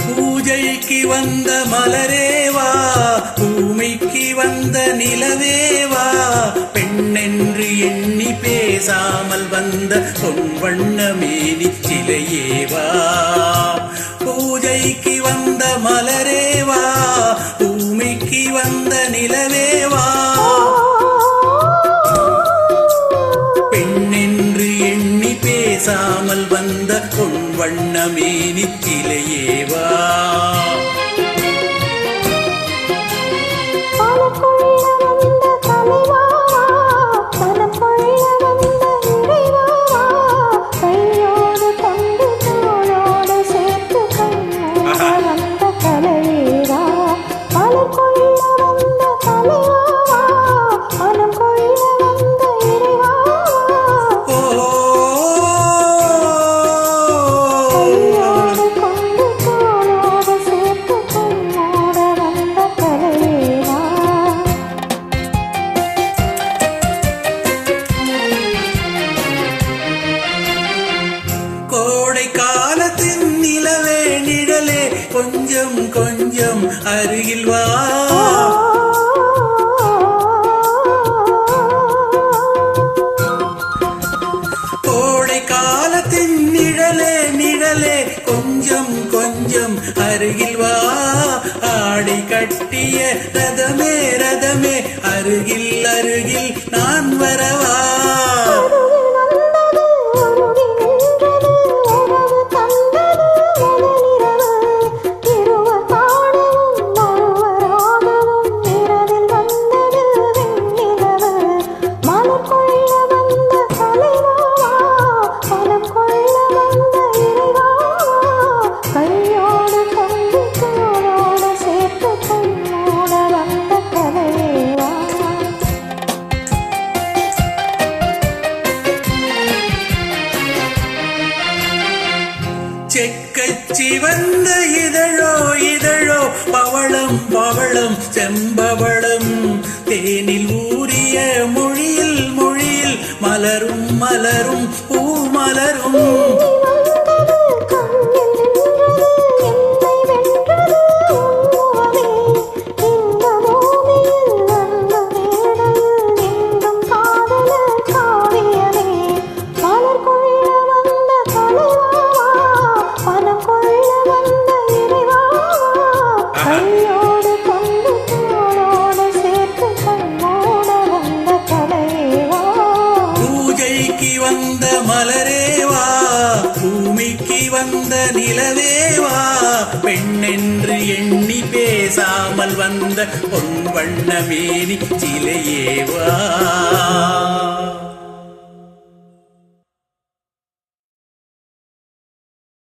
பூஜைக்கு வந்த மலரேவா, பூமிக்கு வந்த நிலவேவா, பெண்ணென்று எண்ணி பேசாமல் வந்த பொன்வண்ண மேனி சிலையேவா. பூஜைக்கு வந்த மலரேவா, பூமிக்கு வந்த நிலவேவா, பெண்ணென்று எண்ணி பேசாமல் வந்த பொன்வண்ண மேனி சிலையேவா. கோடை காலத்தின் நிலவே நிழலே, கொஞ்சம் கொஞ்சம் அருகில் வா. கோடை காலத்தின் நிழலே நிழலே, கொஞ்சம் கொஞ்சம் அருகில் வா. ஆடை கட்டிய ரதமே ரதமே, அருகில் அருகில் நான் வரவா. செக்கச்சி வந்த இதழோ இதழோ, பவளம் பவளம் செம்பவளம், தேனில் ஊறிய மொழியில் மொழியில் மலரும் மலரும் பூமலரும். பூஜைக்கு வந்த மலரேவா, பூமிக்கு வந்த நிலவேவா, பெண்ணென்று எண்ணி பேசாமல் வந்த பொன்வண்ண மேனி சிலையேவா.